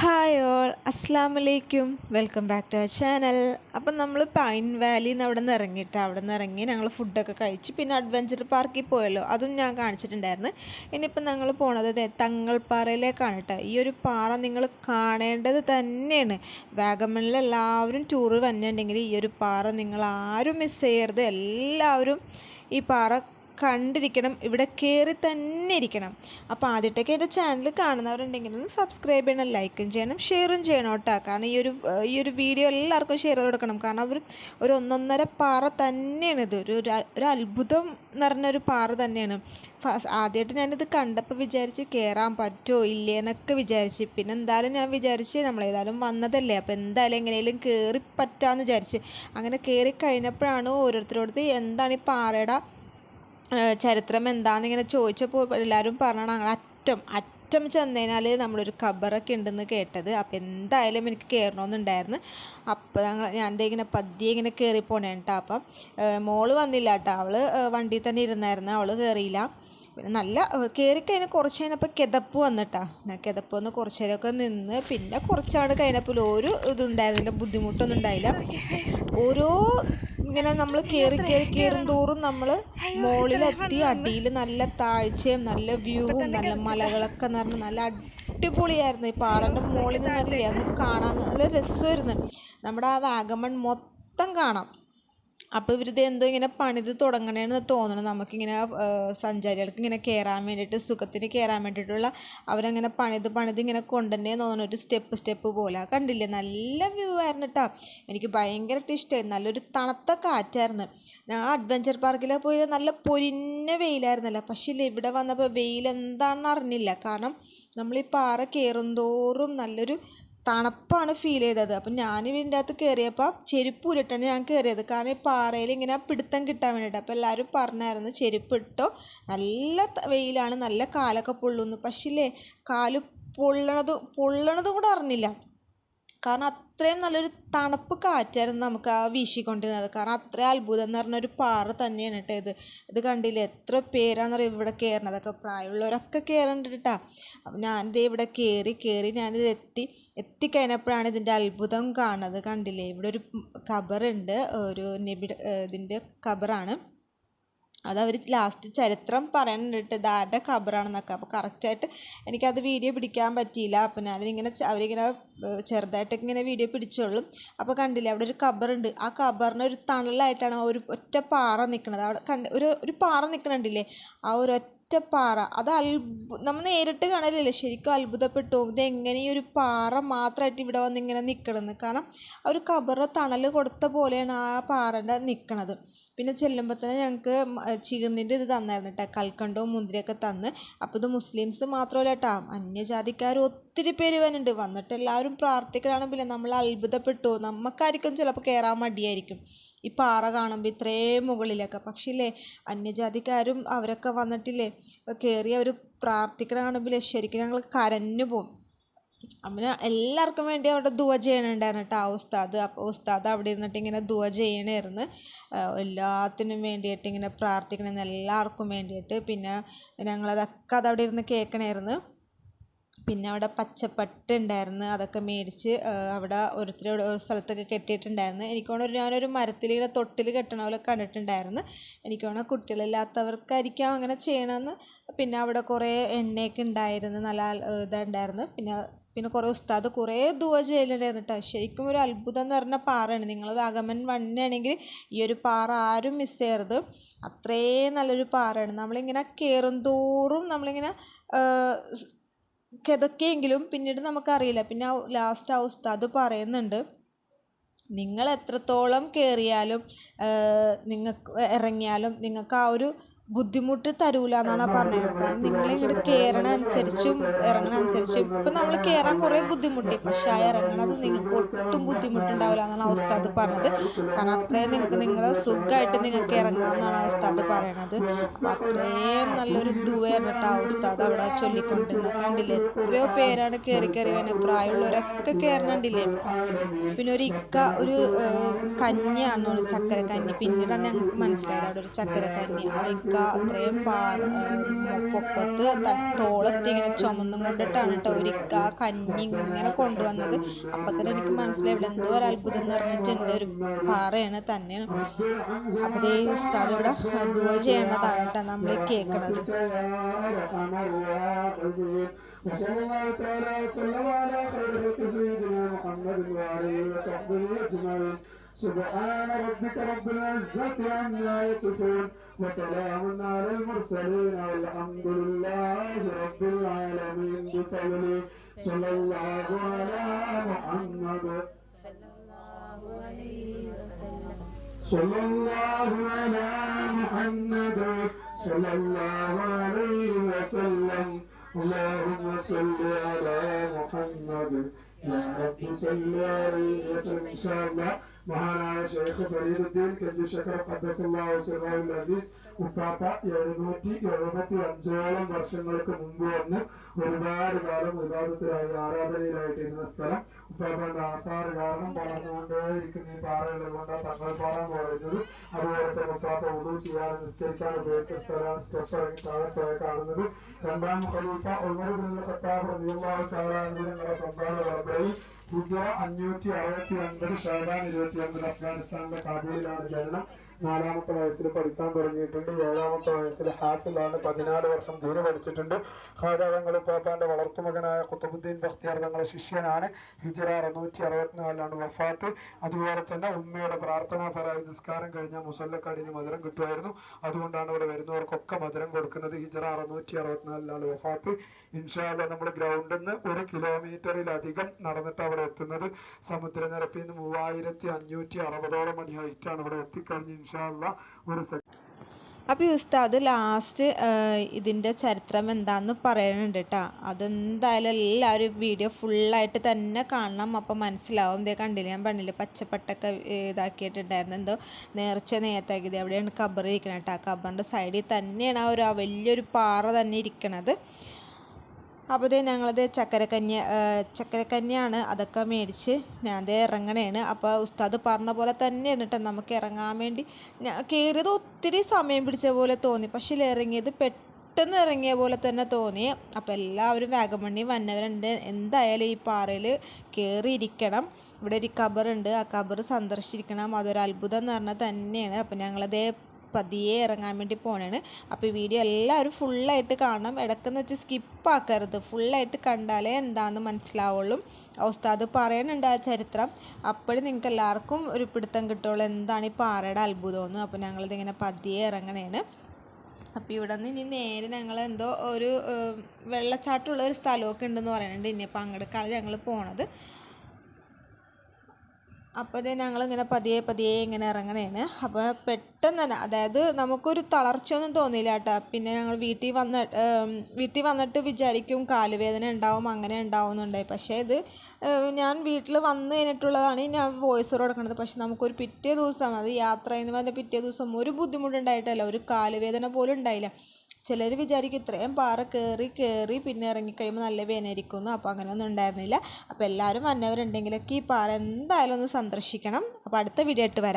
Hi all, അസ്സാം വലൈക്കും. Welcome back to our channel. അപ്പം നമ്മൾ പൈൻ വാലിയിൽ നിന്ന് അവിടെ നിന്ന് ഇറങ്ങി ഞങ്ങൾ ഫുഡൊക്കെ കഴിച്ച് പിന്നെ അഡ്വഞ്ചർ പാർക്കിൽ പോയല്ലോ, അതും ഞാൻ കാണിച്ചിട്ടുണ്ടായിരുന്നു. ഇനിയിപ്പം ഞങ്ങൾ പോണത് തങ്ങൾപ്പാറയിലേക്കാണ് കേട്ടോ. ഈ ഒരു പാറ നിങ്ങൾ കാണേണ്ടത് തന്നെയാണ്. വാഗമണിൽ എല്ലാവരും ടൂറ് വന്നിട്ടുണ്ടെങ്കിൽ ഈ ഒരു പാറ നിങ്ങൾ ആരും മിസ് ചെയ്യരുത്. എല്ലാവരും ഈ പാറ കണ്ടിരിക്കണം, ഇവിടെ കയറി തന്നെ ഇരിക്കണം. അപ്പോൾ ആദ്യമായിട്ടൊക്കെ എൻ്റെ ചാനൽ കാണുന്നവരുണ്ടെങ്കിൽ ഒന്ന് സബ്സ്ക്രൈബ് ചെയ്യണം, ലൈക്കും ചെയ്യണം, ഷെയറും ചെയ്യണം കേട്ടോ. കാരണം ഈ ഒരു വീഡിയോ എല്ലാവർക്കും ഷെയർ ചെയ്ത് കൊടുക്കണം. കാരണം ഒരു ഒന്നൊന്നര പാറ തന്നെയാണിത്. ഒരു അത്ഭുതം നിറഞ്ഞൊരു പാറ തന്നെയാണ്. ആദ്യമായിട്ട് ഞാനിത് കണ്ടപ്പോൾ വിചാരിച്ച് കയറാൻ പറ്റുമോ ഇല്ലേ എന്നൊക്കെ വിചാരിച്ച്. പിന്നെ എന്തായാലും ഞാൻ വിചാരിച്ച് നമ്മളേതായാലും വന്നതല്ലേ, അപ്പോൾ എന്തായാലും എങ്ങനെയും കയറി പറ്റാമെന്ന് വിചാരിച്ച്. അങ്ങനെ കയറി കഴിഞ്ഞപ്പോഴാണ് ഓരോരുത്തരോടത്ത് എന്താണ് ഈ പാറയുടെ ചരിത്രം എന്താണെന്നിങ്ങനെ ചോദിച്ചപ്പോൾ എല്ലാവരും പറഞ്ഞാണ് അങ്ങനെ അറ്റം ചെന്നതിനാൽ നമ്മളൊരു ഖബറൊക്കെ ഉണ്ടെന്ന് കേട്ടത്. അപ്പോൾ എന്തായാലും എനിക്ക് കയറണമെന്നുണ്ടായിരുന്നു. അപ്പോൾ ഞാൻ ഇങ്ങനെ പതിയെ ഇങ്ങനെ കയറി പോണേ കേട്ടോ. അപ്പം മോള് വന്നില്ല കേട്ടോ, അവൾ വണ്ടിയിൽ തന്നെ ഇരുന്നായിരുന്നു, അവൾ കയറിയില്ല. പിന്നെ നല്ല കയറിക്കഴിഞ്ഞാൽ കുറച്ച് കഴിഞ്ഞപ്പോൾ കിതപ്പ് വന്നിട്ടാ. കിതപ്പ് വന്ന് കുറച്ച് നേരമൊക്കെ നിന്ന് പിന്നെ കുറച്ചാണ് കഴിഞ്ഞപ്പോൾ ഒരു ഇതുണ്ടായിരുന്നില്ല, ബുദ്ധിമുട്ടൊന്നും ഉണ്ടായില്ല. ഓരോ ഇങ്ങനെ നമ്മൾ കയറും തോറും നമ്മൾ മുകളിലെത്തി അടിയിൽ നല്ല താഴ്ചയും നല്ല വ്യൂവും നല്ല മലകളൊക്കെ നിറഞ്ഞ് നല്ല അടിപൊളിയായിരുന്നു. ഈ പാറൻ്റെ മുകളിൽ നിന്നല്ലേ അത് കാണാൻ നല്ല രസമായിരുന്നു. നമ്മുടെ ആ വാഗമൺ മൊത്തം കാണാം. അപ്പോൾ ഇവരിത് എന്തോ ഇങ്ങനെ പണിത് തുടങ്ങണേന്ന് തോന്നണം. നമുക്കിങ്ങനെ സഞ്ചാരികൾക്ക് ഇങ്ങനെ കയറാൻ വേണ്ടിയിട്ട് സുഖത്തിന് കയറാൻ വേണ്ടിയിട്ടുള്ള അവരങ്ങനെ പണിത് ഇങ്ങനെ കൊണ്ടുതന്നെ തോന്നണം, ഒരു സ്റ്റെപ്പ് പോലെ. കണ്ടില്ലേ, നല്ല വ്യൂ ആയിരുന്നു കേട്ടോ. എനിക്ക് ഭയങ്കരമായിട്ട് ഇഷ്ടമായി. നല്ലൊരു തണുത്ത കാറ്റായിരുന്നു. ഞാൻ അഡ്വഞ്ചർ പാർക്കിൽ പോയി നല്ല പൊരിഞ്ഞ വെയിലായിരുന്നല്ലോ. പക്ഷേ ഇല്ല, ഇവിടെ വന്നപ്പോൾ വെയിൽ എന്താണെന്ന് അറിഞ്ഞില്ല. കാരണം നമ്മൾ ഈ പാറ കയറുന്തോറും നല്ലൊരു തണുപ്പാണ് ഫീൽ ചെയ്തത്. അപ്പം ഞാൻ ഇതിൻ്റെ അകത്ത് കയറിയപ്പോൾ ചെരുപ്പ് ഊരിട്ടാണ് ഞാൻ കയറിയത്. കാരണം ഈ പാറയിൽ ഇങ്ങനെ പിടുത്തം കിട്ടാൻ വേണ്ടിയിട്ട്. അപ്പോൾ എല്ലാവരും പറഞ്ഞായിരുന്നു ചെരുപ്പ് ഇട്ടോ, നല്ല വെയിലാണ്, നല്ല കാലൊക്കെ പൊള്ളുന്നു. പക്ഷേ ഇല്ലേ, കാല് പൊള്ളണത് കൂടെ അറിഞ്ഞില്ല. കാരണം അത്രയും നല്ലൊരു തണുപ്പ് കാറ്റായിരുന്നു നമുക്ക് ആ വീശിക്കൊണ്ടിരുന്നത്. കാരണം അത്രയും അത്ഭുതം എന്ന് പറഞ്ഞൊരു പാറ തന്നെയാണ് കേട്ടോ ഇത് കണ്ടില്ലേ, എത്ര പേരാണെന്ന് പറയുക ഇവിടെ കയറണതൊക്കെ. പ്രായമുള്ളവരൊക്കെ കയറുന്നുണ്ട് കേട്ടോ. അപ്പം ഞാനിത് ഇവിടെ കയറി ഞാനിത് എത്തിക്കഴിഞ്ഞപ്പോഴാണ് ഇതിൻ്റെ അത്ഭുതം കാണുന്നത്. കണ്ടില്ലേ, ഇവിടെ ഒരു ഖബറുണ്ട്, ഒരു ഇതിൻ്റെ ഖബറാണ്. അതവർ ലാസ്റ്റ് ചരിത്രം പറയുന്നുണ്ട് ഇത് ആരുടെ ഖബറാണെന്നൊക്കെ. അപ്പോൾ കറക്റ്റായിട്ട് എനിക്കത് വീഡിയോ പിടിക്കാൻ പറ്റിയില്ല. അപ്പോൾ അവരിങ്ങനെ ചെറുതായിട്ടൊക്കെ ഇങ്ങനെ വീഡിയോ പിടിച്ചോളും. അപ്പോൾ കണ്ടില്ലേ, അവിടെ ഒരു ഖബറുണ്ട്. ആ ഖബറിന് ഒരു തണലായിട്ടാണ് ഒരു ഒറ്റ പാറ നിൽക്കുന്നത്. അവിടെ ഒരു പാറ നിൽക്കണുണ്ടില്ലേ, ആ ഒരു പാറ. അത് നമ്മൾ നേരിട്ട് കാണലില്ലേ, ശരിക്കും അത്ഭുതപ്പെട്ടു. ഇതെങ്ങനെ ഈ ഒരു പാറ മാത്രമായിട്ട് ഇവിടെ വന്ന് ഇങ്ങനെ നിൽക്കണമെന്ന്. കാരണം ആ ഒരു ഖബറ് തണൽ കൊടുത്ത പോലെയാണ് ആ പാറൻ്റെ നിൽക്കണത്. പിന്നെ ചെല്ലുമ്പോൾ തന്നെ ഞങ്ങൾക്ക് ചീർണിൻ്റെ ഇത് തന്നായിരുന്നു കേട്ടോ, കൽക്കണ്ടവും മുന്തിരിയൊക്കെ തന്ന്. അപ്പോൾ ഇത് മുസ്ലിംസ് മാത്രമല്ല കേട്ടോ, അന്യജാതിക്കാർ ഒത്തിരി പേര് വന്നിട്ട് എല്ലാവരും പ്രാർത്ഥിക്കലാണെങ്കിൽ നമ്മൾ അത്ഭുതപ്പെട്ടു. നമുക്കായിരിക്കും ചിലപ്പോൾ കയറാൻ മടിയായിരിക്കും ഈ പാറ കാണുമ്പോൾ ഇത്രയും മുകളിലൊക്കെ. പക്ഷേ ഇല്ലേ, അന്യജാതിക്കാരും അവരൊക്കെ വന്നിട്ടില്ലേ കയറി അവർ പ്രാർത്ഥിക്കണ കാണുമ്പോൾ ശരിക്കും ഞങ്ങൾ കരഞ്ഞു പോകും. അങ്ങനെ എല്ലാവർക്കും വേണ്ടി അവിടെ ദുആ ചെയ്യണുണ്ടായിരുന്നു കേട്ടോ ആ ഉസ്താദ്. അപ്പോൾ ഉസ്താദ് അവിടെ ഇരുന്നിട്ട് ഇങ്ങനെ ദുആ ചെയ്യണമായിരുന്നു, എല്ലാത്തിനും വേണ്ടിയിട്ട് ഇങ്ങനെ പ്രാർത്ഥിക്കണമെന്ന് എല്ലാവർക്കും വേണ്ടിയിട്ട്. പിന്നെ ഞങ്ങളതൊക്കെ അതവിടെ ഇരുന്ന് കേൾക്കണമായിരുന്നു. പിന്നെ അവിടെ പച്ചപ്പട്ട് ഉണ്ടായിരുന്നു, അതൊക്കെ മേടിച്ച് അവിടെ ഓരോരുത്തർ സ്ഥലത്തൊക്കെ കെട്ടിയിട്ടുണ്ടായിരുന്നു. ഞാനൊരു മരത്തിൽ ഇങ്ങനെ തൊട്ടിൽ കെട്ടണ പോലെ കണ്ടിട്ടുണ്ടായിരുന്നു. എനിക്ക് തോന്നുന്നു കുട്ടികളില്ലാത്തവർക്കായിരിക്കാം അങ്ങനെ ചെയ്യണമെന്ന്. പിന്നെ അവിടെ കുറേ എണ്ണയൊക്കെ ഉണ്ടായിരുന്നു, നല്ല ഇതുണ്ടായിരുന്നു. പിന്നെ കുറേ ഉസ്താദ് കുറേ ദുആ ചെയ്യലുണ്ടായിരുന്നു കേട്ടോ. ശരിക്കും ഒരു അത്ഭുതം എന്ന് പറഞ്ഞ പാറയാണ്. നിങ്ങൾ വാഗമൺ വന്നിയാണെങ്കിൽ ഈ ഒരു പാറ ആരും മിസ് ചെയ്യരുത്. അത്രയും നല്ലൊരു പാറയാണ്. നമ്മളിങ്ങനെ കയറും തോറും നമ്മളിങ്ങനെ കിതക്കെങ്കിലും പിന്നീട് നമുക്കറിയില്ല. പിന്നെ ലാസ്റ്റ് ആ ഉസ്താദ് പറയുന്നുണ്ട്, നിങ്ങൾ എത്രത്തോളം കയറിയാലും നിങ്ങൾക്ക് ഇറങ്ങിയാലും നിങ്ങൾക്ക് ആ ഒരു ബുദ്ധിമുട്ട് തരൂല എന്നാണ് പറഞ്ഞത്. കാരണം നിങ്ങളിങ്ങനെ കയറണ അനുസരിച്ചും ഇറങ്ങണ അനുസരിച്ചും ഇപ്പം നമ്മൾ കയറാൻ കുറേ ബുദ്ധിമുട്ടി, പക്ഷെ ആ ഇറങ്ങണത് നിങ്ങൾക്ക് ഒട്ടും ബുദ്ധിമുട്ടുണ്ടാവില്ല എന്നാണ് ആ ഉസ്താദ് പറഞ്ഞത്. കാരണം അത്രയും നിങ്ങൾ സുഖമായിട്ട് നിങ്ങൾക്ക് ഇറങ്ങാമെന്നാണ് ആ ഉസ്താദ് പറയണത്. അപ്പം അത്രയും നല്ലൊരു ദുആയാണ് കേട്ടോ ആ ഉസ്താദ് അവിടെ ചൊല്ലിക്കൊണ്ടിരുന്നത്. കണ്ടില്ലേ, എത്രയോ പേരാണ് കയറി വരുന്നത്, പ്രായമുള്ളവരൊക്കെ കയറണുണ്ടില്ലേ. പിന്നെ ഒരു കഞ്ഞിയാണെന്ന് തോന്നുന്നു, ചക്കര കഞ്ഞി. പിന്നീടാണ് ഞങ്ങൾക്ക് മനസ്സിലായത് അവിടെ ഒരു ചക്കര കഞ്ഞി. ആ ഇക്ക അത്രയും പൊക്കത്ത് തോളെത്തി ഇങ്ങനെ ചുമന്നും കൊണ്ടിട്ടാണ് കേട്ടോ ഒരിക്കൽ ആ കഞ്ഞി ഇങ്ങനെ കൊണ്ടുവന്നത്. അപ്പം തന്നെ എനിക്ക് മനസ്സിലായി ഇവിടെ എന്തോ ഒരു അത്ഭുതം എന്ന് പറഞ്ഞിട്ടുണ്ട്, ഒരു പാറയാണ് തന്നെയാണ്. അപ്പോൾ ഈ ഉസ്താദ് ഇവിടെ ദുആ ചെയ്യേണ്ടതാണ് കേട്ടോ നമ്മൾ കേൾക്കണത്. وصلى الله تعالى وسلم على خير خلق سيدنا محمد وآله وصحبه أجمعين. سبحان ربك رب العزة عما يصفون وسلام على المرسلين والحمد لله رب العالمين بفضله. صلى الله على محمد صلى الله عليه وسلم. صلى الله على محمد صلى الله عليه وسلم. اللهم صل على محمد يا رب صل عليه وسلم. إن شاء الله മഹാനായ ഷെയ്ഖ് ഫരീദുദ്ദീൻ കെല്ലി ശക്കർ ഖദ്ദസല്ലാഹു സിർറഹുൽ അസീസ് ഉപ്പാപ്പ 775ഓളം വർഷങ്ങൾക്ക് മുമ്പ് വന്ന് ഒരുപാട് കാലം വിവാദത്തിലായി ആരാധനയിലായിട്ട് ഇരുന്ന സ്ഥലം. ഉപ്പാപ്പയുടെ ആധാർ കാരണം വളർന്നുകൊണ്ടേയിരിക്കുന്ന ഈ പാറകൾ കൊണ്ട് തങ്ങൾ പാറ എന്ന് പറയുന്നത്. അതുപോലെ തന്നെ ഉപ്പാപ്പ ഉദു ചെയ്യാൻ നിസ്കരിക്കാൻ ഉപയോഗിച്ച സ്ഥലമാണ്. സ്റ്റെപ്പ് ഇറങ്ങി താഴെ കാണുന്നത്. രണ്ടാം ഖലീഫ ഉമർ ഇബ്നുൽ ഖത്താബ് റളിയല്ലാഹു തആല അൻഹു തങ്ങളുടെ സന്താന പരമ്പരയിൽ ഹിജ്റ 569 ഷഅബാൻ 21 അഫ്ഗാനിസ്ഥാനിലെ കാബൂളിലാണ് ജനനം. 4-ാമത്തെ വയസ്സിൽ പഠിക്കാൻ തുടങ്ങിയിട്ടുണ്ട്. 7-ാമത്തെ വയസ്സിൽ ഹാഫിളാണ്. 14 വർഷം ദീന് പഠിച്ചിട്ടുണ്ട്. ഖാജാ തങ്ങൾ ഉപ്പാപ്പാന്റെ വളർത്തുമകനായ ഖുത്ബുദ്ദീൻ ബഖ്തിയാർ തങ്ങളുടെ ശിഷ്യനാണ്. ഹിജ്റ 664 വഫാത്ത്. അതുപോലെ തന്നെ ഉമ്മയുടെ പ്രാർത്ഥനാ ഫലമായി നിസ്കാരം കഴിഞ്ഞാൽ മുസല്ലക്കാടിന് മധുരം കിട്ടുമായിരുന്നു. അതുകൊണ്ടാണ് ഇവിടെ വരുന്നവർക്കൊക്കെ മധുരം കൊടുക്കുന്നത്. ഹിജ്റ 664 വഫാത്ത്. ഇൻഷാ അല്ലാഹ് നമ്മൾ ഗ്രൗണ്ടിൽ നിന്ന് 1 കിലോമീറ്ററിലധികം നടന്നിട്ട് അവിടെ എത്തുന്നത്. സമുദ്രനിരപ്പിൽ നിന്ന് 3560ഓളം അടി ഹൈറ്റാണ് ഇവിടെ എത്തിക്കഴിഞ്ഞ് ഇൻഷാ അല്ലാഹ് ഒരു അപ്പോൾ ഈ ഉസ്താദ് ലാസ്റ്റ് ഇതിൻ്റെ ചരിത്രം എന്താണെന്ന് പറയുന്നുണ്ട് കേട്ടോ. അതെന്തായാലും എല്ലാവരും വീഡിയോ ഫുള്ളായിട്ട് തന്നെ കാണണം. അപ്പോൾ മനസ്സിലാവും. ഇതേ കണ്ടില്ല, ഞാൻ പറഞ്ഞില്ല പച്ചപ്പട്ടൊക്കെ ഇതാക്കിയിട്ടുണ്ടായിരുന്നു, എന്തോ നേർച്ചയാക്കിയത്. എവിടെയാണ് ഖബർ ഇരിക്കണത് കേട്ടോ. ആ ഖബറിൻ്റെ സൈഡിൽ തന്നെയാണ് ആ ഒരു വലിയൊരു പാറ തന്നെ ഇരിക്കണത്. അപ്പോൾ ഇത് ഞങ്ങളത് ചക്കരക്കഞ്ഞിയാണ് അതൊക്കെ മേടിച്ച് ഞാൻ അതേ ഇറങ്ങണേണ്. അപ്പോൾ ഉസ്താദ് പറഞ്ഞ പോലെ തന്നെ എന്നിട്ട് നമുക്ക് ഇറങ്ങാൻ വേണ്ടി കയറിയത് ഒത്തിരി സമയം പിടിച്ച പോലെ തോന്നി. പക്ഷേ ഇറങ്ങിയത് പെട്ടെന്ന് ഇറങ്ങിയ പോലെ തന്നെ തോന്നി. അപ്പോൾ എല്ലാവരും വാഗമണ്ണി വന്നവരുണ്ട്, എന്തായാലും ഈ പാറയിൽ കയറിയിരിക്കണം. ഇവിടെ ഒരു ഖബറുണ്ട്, ആ ഖബർ സന്ദർശിക്കണം. അതൊരു അത്ഭുതം എന്ന് പറഞ്ഞാൽ തന്നെയാണ്. അപ്പോൾ ഞങ്ങളതേ പതിയെ ഇറങ്ങാൻ വേണ്ടി പോണേണ്. അപ്പോൾ ഈ വീഡിയോ എല്ലാവരും ഫുള്ളായിട്ട് കാണണം. ഇടയ്ക്കെന്ന് വെച്ച് സ്കിപ്പാക്കരുത്. ഫുള്ളായിട്ട് കണ്ടാലേ എന്താണെന്ന് മനസ്സിലാവുള്ളൂ. ഉസ്താദ് പറയുന്നുണ്ട് ആ ചരിത്രം. അപ്പോഴും നിങ്ങൾക്ക് എല്ലാവർക്കും ഒരു പിടുത്തം കിട്ടുള്ളൂ എന്താണ് ഈ പാറയുടെ അത്ഭുതമെന്ന്. അപ്പോൾ ഞങ്ങളിതിങ്ങനെ പതിയെ ഇറങ്ങണേണ്. അപ്പോൾ ഇവിടെ നിന്ന് ഇനി നേരെ ഞങ്ങൾ എന്തോ ഒരു വെള്ളച്ചാട്ടമുള്ള ഒരു സ്ഥലമൊക്കെ ഉണ്ടെന്ന് പറയുന്നുണ്ട്. ഇനിയിപ്പോൾ അങ്ങോട്ടേക്കാണ് ഞങ്ങൾ പോണത്. അപ്പോൾ ഇത് ഞങ്ങളിങ്ങനെ പതിയെ ഇങ്ങനെ ഇറങ്ങണേന്. അപ്പോൾ പെട്ടെന്ന് തന്നെ, അതായത് നമുക്കൊരു തളർച്ചയൊന്നും തോന്നിയില്ല കേട്ടോ. പിന്നെ ഞങ്ങൾ വീട്ടിൽ വന്നിട്ട് വിചാരിക്കും കാലുവേദന ഉണ്ടാവും, അങ്ങനെ ഉണ്ടാവുന്നുണ്ടായി. പക്ഷേ ഇത് ഞാൻ വീട്ടിൽ വന്നു കഴിഞ്ഞിട്ടുള്ളതാണ് ഞാൻ വോയിസ് കൊടുക്കുന്നത്. പക്ഷെ നമുക്കൊരു പിറ്റേ ദിവസം, അത് യാത്ര ചെയ്യുന്ന പറഞ്ഞ പിറ്റേ ദിവസം ഒരു ബുദ്ധിമുട്ടുണ്ടായിട്ടല്ല, ഒരു കാലുവേദന പോലും ഉണ്ടായില്ല. ചിലർ വിചാരിക്കും ഇത്രയും പാറ കയറി പിന്നെ ഇറങ്ങിക്കഴിയുമ്പോൾ നല്ല വേദനയായിരിക്കുന്നു. അപ്പോൾ അങ്ങനെയൊന്നും ഉണ്ടായിരുന്നില്ല. അപ്പോൾ എല്ലാവരും വന്നവരുണ്ടെങ്കിലൊക്കെ ഈ പാറ എന്തായാലും ഒന്ന് സന്ദർശിക്കണം. അപ്പോൾ അടുത്ത വീഡിയോ ആയിട്ട് വരാം.